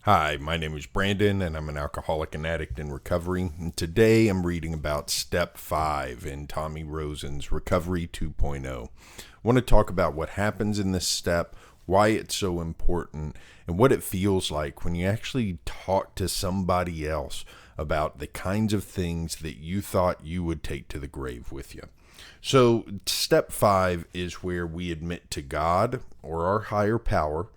Hi, my name is Brandon, and I'm an alcoholic and addict in recovery. And today I'm reading about Step 5 in Tommy Rosen's Recovery 2.0. I want to talk about what happens in this step, why it's so important, and what it feels like when you actually talk to somebody else about the kinds of things that you thought you would take to the grave with you. So Step 5 is where we admit to God or our higher power,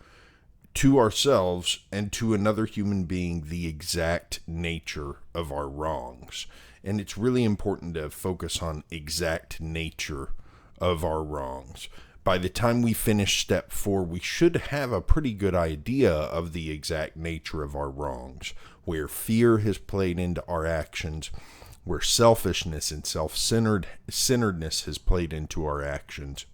to ourselves, and to another human being the exact nature of our wrongs. And it's really important to focus on exact nature of our wrongs. By the time we finish Step 4, we should have a pretty good idea of the exact nature of our wrongs, where fear has played into our actions, where selfishness and self-centeredness has played into our actions.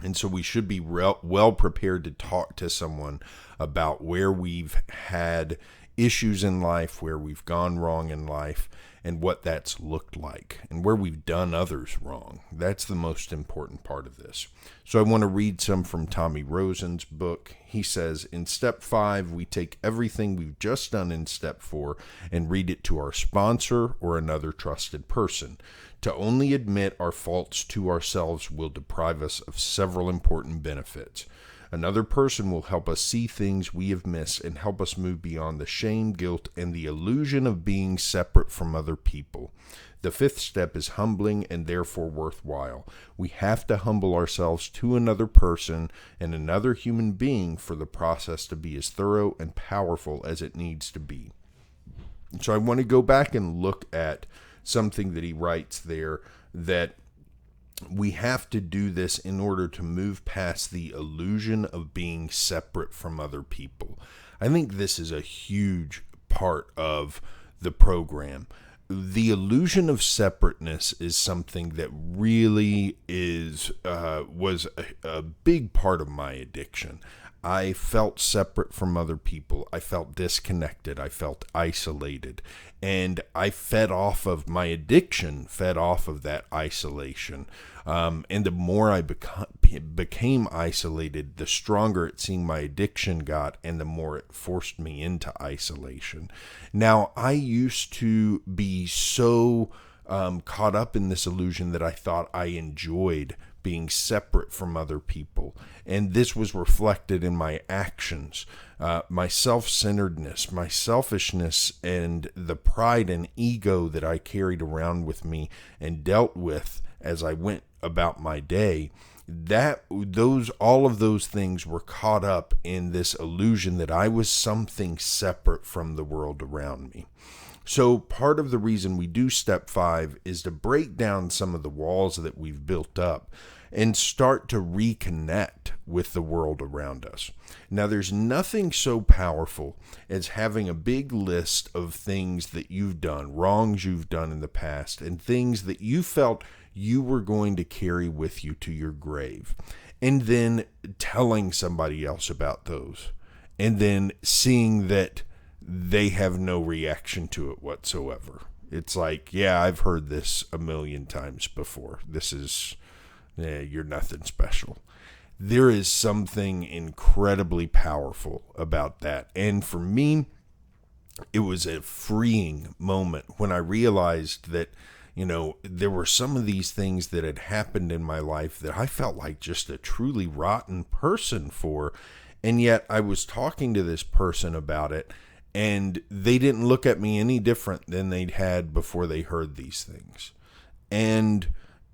And so we should be well prepared to talk to someone about where we've had issues in life, where we've gone wrong in life, and what that's looked like, and where we've done others wrong. That's the most important part of this. So I want to read some from Tommy Rosen's book. He says, in Step 5, we take everything we've just done in Step 4 and read it to our sponsor or another trusted person. To only admit our faults to ourselves will deprive us of several important benefits. Another person will help us see things we have missed and help us move beyond the shame, guilt, and the illusion of being separate from other people. The fifth step is humbling and therefore worthwhile. We have to humble ourselves to another person and another human being for the process to be as thorough and powerful as it needs to be. So I want to go back and look at something that he writes there, that we have to do this in order to move past the illusion of being separate from other people. I think this is a huge part of the program. The illusion of separateness is something that really was a big part of my addiction. I felt separate from other people. I felt disconnected. I felt isolated. And I fed off of my addiction, fed off of that isolation. And the more I became isolated, the stronger it seemed my addiction got, and the more it forced me into isolation. Now, I used to be so caught up in this illusion that I thought I enjoyed being separate from other people. And this was reflected in my actions, my self-centeredness, my selfishness, and the pride and ego that I carried around with me and dealt with as I went about my day. All of those things were caught up in this illusion that I was something separate from the world around me. So part of the reason we do Step 5 is to break down some of the walls that we've built up and start to reconnect with the world around us. Now, there's nothing so powerful as having a big list of things that you've done, wrongs you've done in the past, and things that you felt you were going to carry with you to your grave, and then telling somebody else about those, and then seeing that they have no reaction to it whatsoever. It's like, yeah, I've heard this a million times before. You're nothing special. There is something incredibly powerful about that. And for me, it was a freeing moment when I realized that, there were some of these things that had happened in my life that I felt like just a truly rotten person for. And yet I was talking to this person about it, and they didn't look at me any different than they'd had before they heard these things. And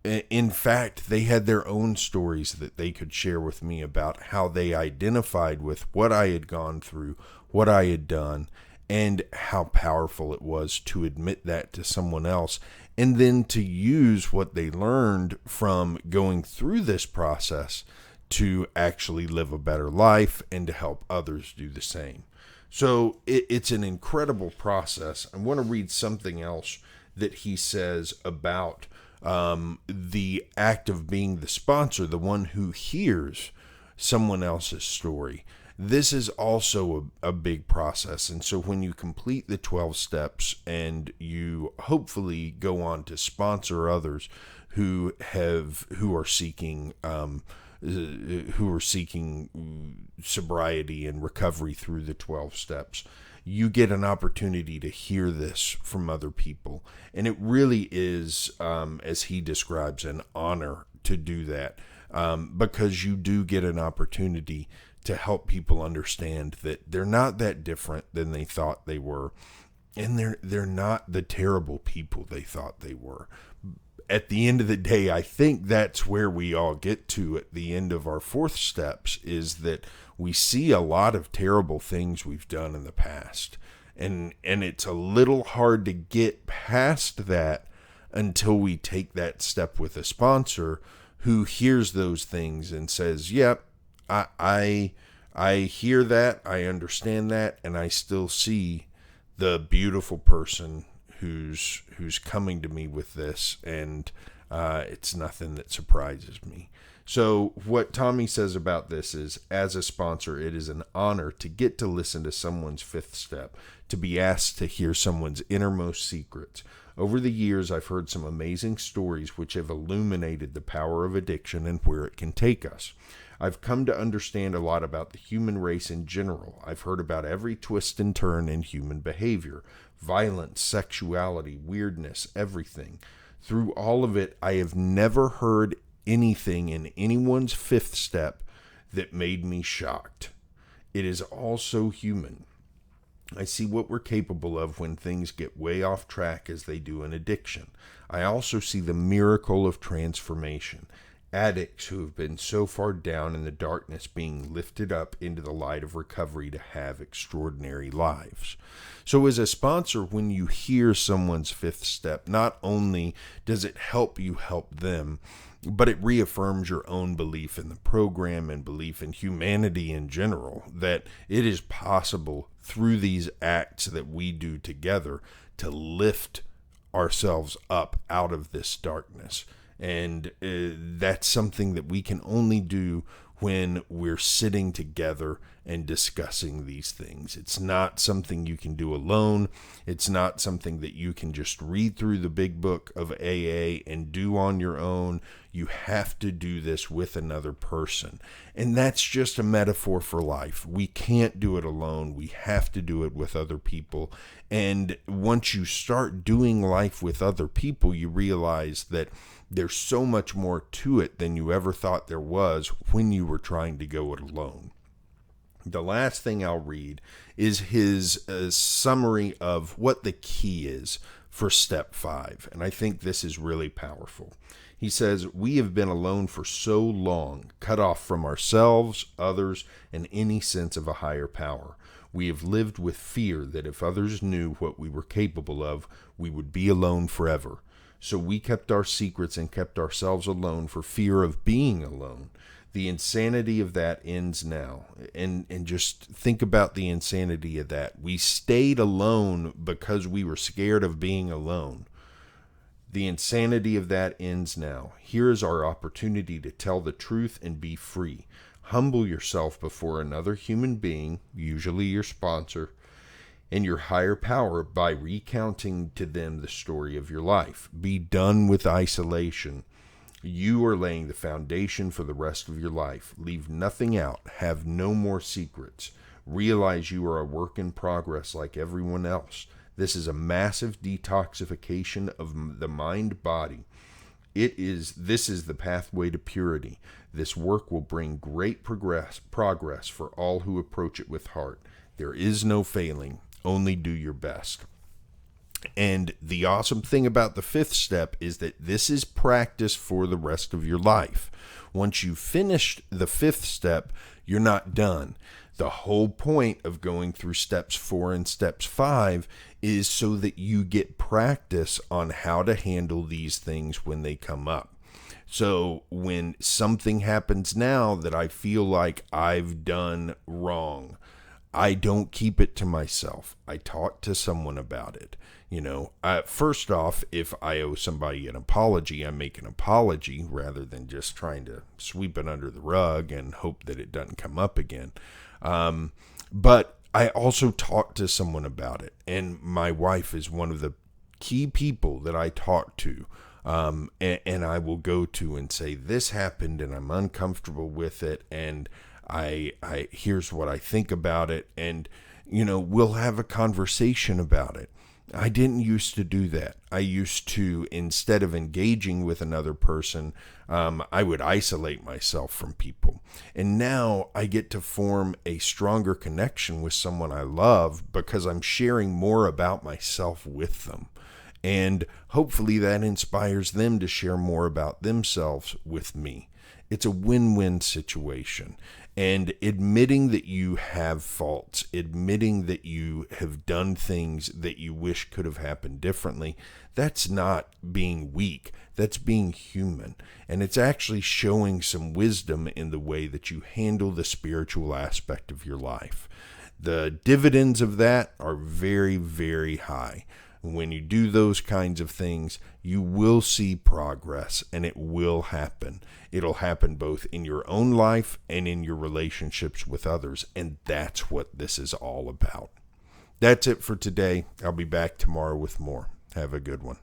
in fact, they had their own stories that they could share with me about how they identified with what I had gone through, what I had done, and how powerful it was to admit that to someone else, and then to use what they learned from going through this process to actually live a better life and to help others do the same. So it's an incredible process. I want to read something else that he says about the act of being the sponsor, the one who hears someone else's story. This is also a big process. And so when you complete the 12 steps and you hopefully go on to sponsor others who are seeking sobriety and recovery through the 12 steps. You get an opportunity to hear this from other people, and it really is, as he describes, an honor to do that, because you do get an opportunity to help people understand that they're not that different than they thought they were, and they're not the terrible people they thought they were. At the end of the day, I think that's where we all get to at the end of our 4th steps, is that we see a lot of terrible things we've done in the past. And it's a little hard to get past that until we take that step with a sponsor who hears those things and says, yep, I hear that, I understand that, and I still see the beautiful person who's coming to me with this, and it's nothing that surprises me. So what Tommy says about this is, as a sponsor, it is an honor to get to listen to someone's 5th step, to be asked to hear someone's innermost secrets. Over the years, I've heard some amazing stories which have illuminated the power of addiction and where it can take us. I've come to understand a lot about the human race in general. I've heard about every twist and turn in human behavior, violence, sexuality, weirdness, everything. Through all of it, I have never heard anything in anyone's 5th step that made me shocked. It is all so human. I see what we're capable of when things get way off track, as they do in addiction. I also see the miracle of transformation. Addicts who have been so far down in the darkness being lifted up into the light of recovery to have extraordinary lives. So as a sponsor, when you hear someone's 5th step, not only does it help you help them, but it reaffirms your own belief in the program and belief in humanity in general, that it is possible through these acts that we do together to lift ourselves up out of this darkness. And that's something that we can only do when we're sitting together and discussing these things. It's not something you can do alone. It's not something that you can just read through the big book of AA and do on your own. You have to do this with another person. And that's just a metaphor for life. We can't do it alone. We have to do it with other people. And once you start doing life with other people, you realize that there's so much more to it than you ever thought there was when you were trying to go it alone. The last thing I'll read is his summary of what the key is for step 5. And I think this is really powerful. He says, we have been alone for so long, cut off from ourselves, others, and any sense of a higher power. We have lived with fear that if others knew what we were capable of, we would be alone forever. So we kept our secrets and kept ourselves alone for fear of being alone. The insanity of that ends now. And just think about the insanity of that. We stayed alone because we were scared of being alone. The insanity of that ends now. Here is our opportunity to tell the truth and be free. Humble yourself before another human being, usually your sponsor, and your higher power by recounting to them the story of your life. Be done with isolation. You are laying the foundation for the rest of your life. Leave nothing out. Have no more secrets. Realize you are a work in progress like everyone else. This is a massive detoxification of the mind-body. This is the pathway to purity. This work will bring great progress for all who approach it with heart. There is no failing. Only do your best. And the awesome thing about the 5th step is that this is practice for the rest of your life. Once you've finished the 5th step, you're not done. The whole point of going through steps 4 and steps 5 is so that you get practice on how to handle these things when they come up. So when something happens now that I feel like I've done wrong, I don't keep it to myself. I talk to someone about it. First off, if I owe somebody an apology, I make an apology rather than just trying to sweep it under the rug and hope that it doesn't come up again. But I also talk to someone about it. And my wife is one of the key people that I talk to And I will go to and say, this happened and I'm uncomfortable with it, and I here's what I think about it, and we'll have a conversation about it. I didn't used to do that. I used to, instead of engaging with another person, I would isolate myself from people. And now I get to form a stronger connection with someone I love because I'm sharing more about myself with them. And hopefully that inspires them to share more about themselves with me. It's a win-win situation. And admitting that you have faults, admitting that you have done things that you wish could have happened differently, that's not being weak. That's being human. And it's actually showing some wisdom in the way that you handle the spiritual aspect of your life. The dividends of that are very, very high. When you do those kinds of things, you will see progress, and it will happen. It'll happen both in your own life and in your relationships with others, and that's what this is all about. That's it for today. I'll be back tomorrow with more. Have a good one.